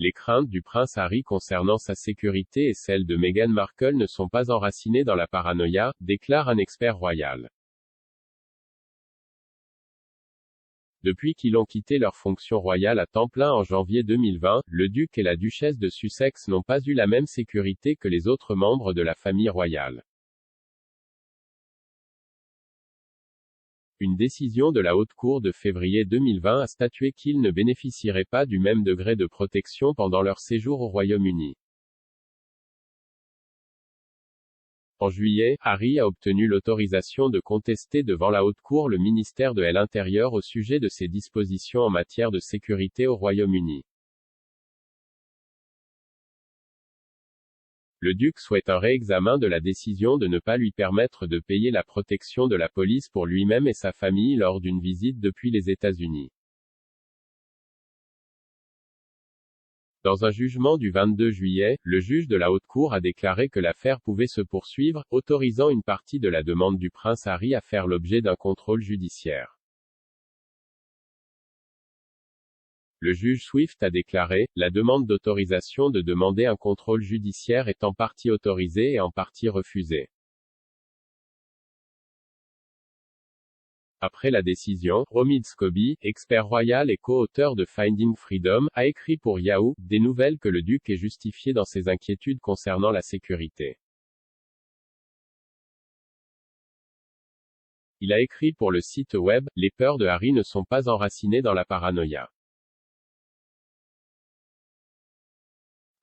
Les craintes du prince Harry concernant sa sécurité et celles de Meghan Markle ne sont pas enracinées dans la paranoïa, déclare un expert royal. Depuis qu'ils ont quitté leur fonction royale à temps plein en janvier 2020, le duc et la duchesse de Sussex n'ont pas eu la même sécurité que les autres membres de la famille royale. Une décision de la Haute Cour de février 2020 a statué qu'ils ne bénéficieraient pas du même degré de protection pendant leur séjour au Royaume-Uni. En juillet, Harry a obtenu l'autorisation de contester devant la Haute Cour le ministère de l'Intérieur au sujet de ses dispositions en matière de sécurité au Royaume-Uni. Le duc souhaite un réexamen de la décision de ne pas lui permettre de payer la protection de la police pour lui-même et sa famille lors d'une visite depuis les États-Unis. Dans un jugement du 22 juillet, le juge de la Haute Cour a déclaré que l'affaire pouvait se poursuivre, autorisant une partie de la demande du prince Harry à faire l'objet d'un contrôle judiciaire. Le juge Swift a déclaré, la demande d'autorisation de demander un contrôle judiciaire est en partie autorisée et en partie refusée. Après la décision, Omid Scobie, expert royal et co-auteur de Finding Freedom, a écrit pour Yahoo! Des nouvelles que le duc est justifié dans ses inquiétudes concernant la sécurité. Il a écrit pour le site web, les peurs de Harry ne sont pas enracinées dans la paranoïa.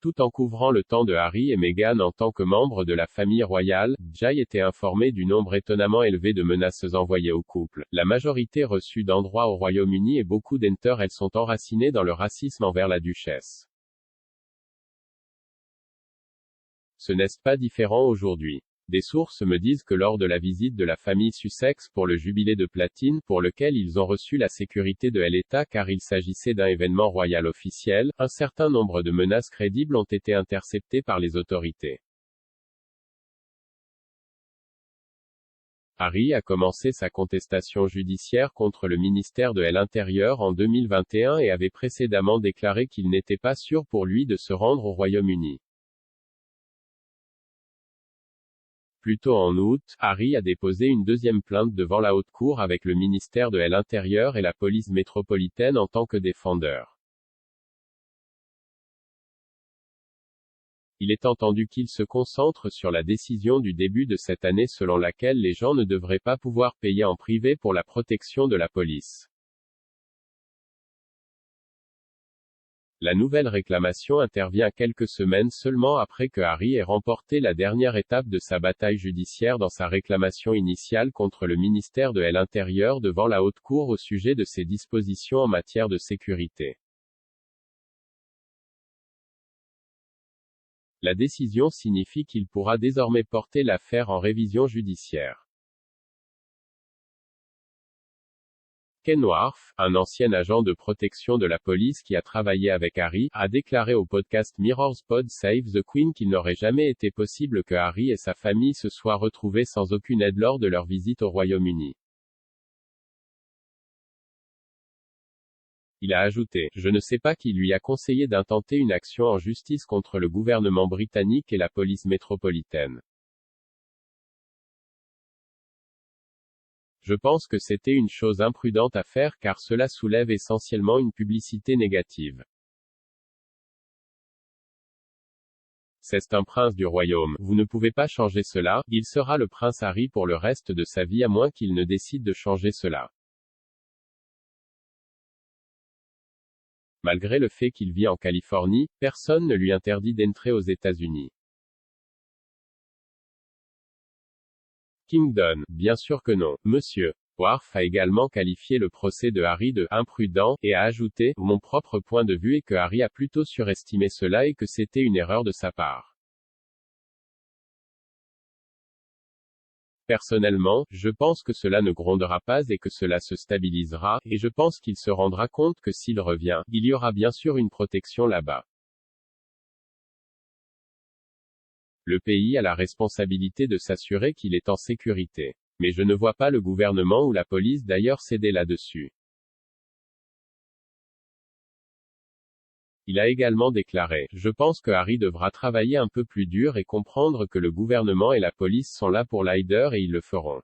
Tout en couvrant le temps de Harry et Meghan en tant que membres de la famille royale, Jay était informé du nombre étonnamment élevé de menaces envoyées au couple, la majorité reçue d'endroits au Royaume-Uni et beaucoup d'entre elles sont enracinées dans le racisme envers la duchesse. Ce n'est pas différent aujourd'hui. Des sources me disent que lors de la visite de la famille Sussex pour le jubilé de platine, pour lequel ils ont reçu la sécurité de l'État car il s'agissait d'un événement royal officiel, un certain nombre de menaces crédibles ont été interceptées par les autorités. Harry a commencé sa contestation judiciaire contre le ministère de l'Intérieur en 2021 et avait précédemment déclaré qu'il n'était pas sûr pour lui de se rendre au Royaume-Uni. Plus tôt en août, Harry a déposé une deuxième plainte devant la Haute Cour avec le ministère de l'Intérieur et la police métropolitaine en tant que défendeur. Il est entendu qu'il se concentre sur la décision du début de cette année selon laquelle les gens ne devraient pas pouvoir payer en privé pour la protection de la police. La nouvelle réclamation intervient quelques semaines seulement après que Harry ait remporté la dernière étape de sa bataille judiciaire dans sa réclamation initiale contre le ministère de l'Intérieur devant la Haute Cour au sujet de ses dispositions en matière de sécurité. La décision signifie qu'il pourra désormais porter l'affaire en révision judiciaire. Ken Wharf, un ancien agent de protection de la police qui a travaillé avec Harry, a déclaré au podcast Mirror's Pod Save the Queen qu'il n'aurait jamais été possible que Harry et sa famille se soient retrouvés sans aucune aide lors de leur visite au Royaume-Uni. Il a ajouté, « Je ne sais pas qui lui a conseillé d'intenter une action en justice contre le gouvernement britannique et la police métropolitaine. Je pense que c'était une chose imprudente à faire car cela soulève essentiellement une publicité négative. C'est un prince du royaume, vous ne pouvez pas changer cela, il sera le prince Harry pour le reste de sa vie à moins qu'il ne décide de changer cela. » Malgré le fait qu'il vit en Californie, personne ne lui interdit d'entrer aux États-Unis. Kingdon, bien sûr que non, monsieur. Wharf a également qualifié le procès de Harry de « imprudent » et a ajouté « Mon propre point de vue est que Harry a plutôt surestimé cela et que c'était une erreur de sa part. Personnellement, je pense que cela ne grondera pas et que cela se stabilisera, et je pense qu'il se rendra compte que s'il revient, il y aura bien sûr une protection là-bas. Le pays a la responsabilité de s'assurer qu'il est en sécurité. Mais je ne vois pas le gouvernement ou la police d'ailleurs céder là-dessus. Il a également déclaré: « Je pense que Harry devra travailler un peu plus dur et comprendre que le gouvernement et la police sont là pour l'Hyder et ils le feront.